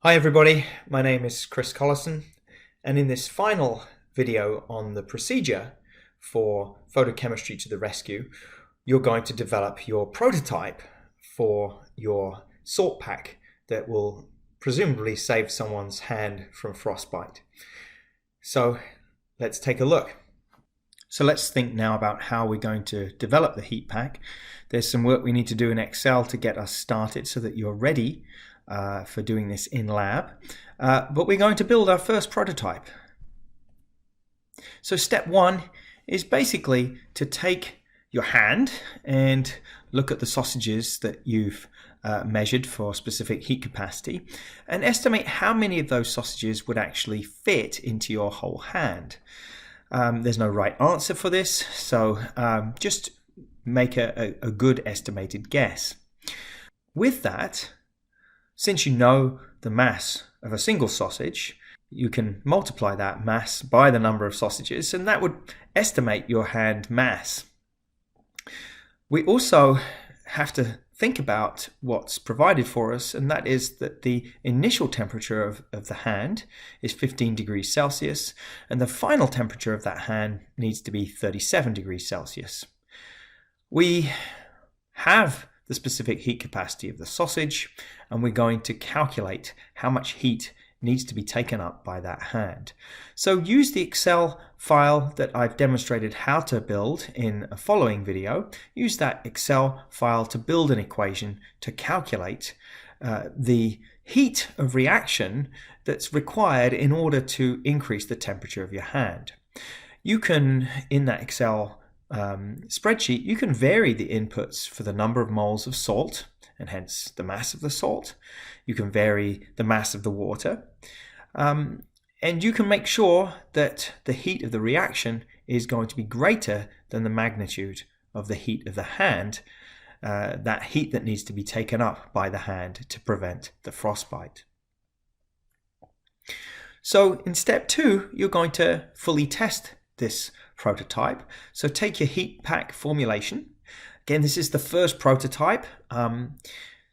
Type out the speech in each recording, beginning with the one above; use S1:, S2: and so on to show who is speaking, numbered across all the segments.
S1: Hi everybody, my name is Chris Collison, and in this final video on the procedure for photochemistry to the rescue, you're going to develop your prototype for your salt pack that will presumably save someone's hand from frostbite. So let's take a look. So let's think now about how we're going to develop the heat pack. There's some work we need to do in Excel to get us started so that you're ready for doing this in lab, but we're going to build our first prototype. So step one is basically to take your hand and look at the sausages that you've measured for specific heat capacity and estimate how many of those sausages would actually fit into your whole hand. There's no right answer for this, so just make a good estimated guess. With that, since you know the mass of a single sausage, you can multiply that mass by the number of sausages, and that would estimate your hand mass. We also have to think about what's provided for us, and that is that the initial temperature of the hand is 15 degrees Celsius, and the final temperature of that hand needs to be 37 degrees Celsius. We have the specific heat capacity of the sausage, and we're going to calculate how much heat needs to be taken up by that hand. So use the Excel file that I've demonstrated how to build in a following video. Use that Excel file to build an equation to calculate the heat of reaction that's required in order to increase the temperature of your hand. You can, in that Excel spreadsheet, you can vary the inputs for the number of moles of salt and hence the mass of the salt. You can vary the mass of the water, and you can make sure that the heat of the reaction is going to be greater than the magnitude of the heat of the hand, that heat that needs to be taken up by the hand to prevent the frostbite. So in step two, you're going to fully test this prototype. So take your heat pack formulation. Again, this is the first prototype.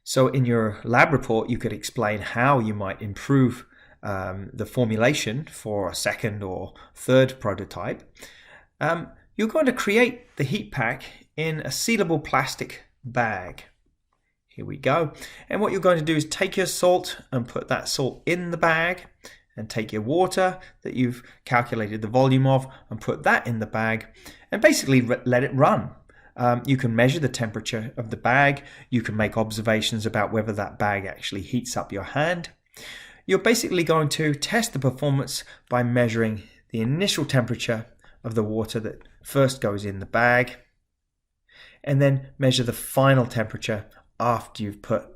S1: So in your lab report, you could explain how you might improve the formulation for a second or third prototype. You're going to create the heat pack in a sealable plastic bag. Here we go. And what you're going to do is take your salt and put that salt in the bag, and take your water that you've calculated the volume of and put that in the bag, and basically let it run. You can measure the temperature of the bag. You can make observations about whether that bag actually heats up your hand. You're basically going to test the performance by measuring the initial temperature of the water that first goes in the bag, and then measure the final temperature after you've put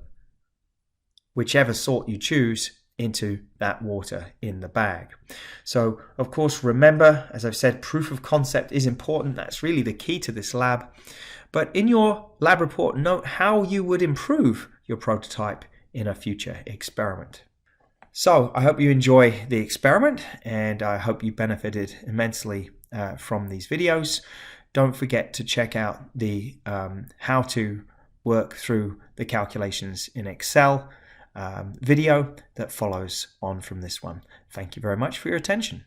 S1: whichever salt you choose into that water in the bag. So of course, remember, as I've said, proof of concept is important. That's really the key to this lab. But in your lab report, note how you would improve your prototype in a future experiment. So I hope you enjoy the experiment, and I hope you benefited immensely from these videos. Don't forget to check out the how to work through the calculations in Excel video that follows on from this one. Thank you very much for your attention.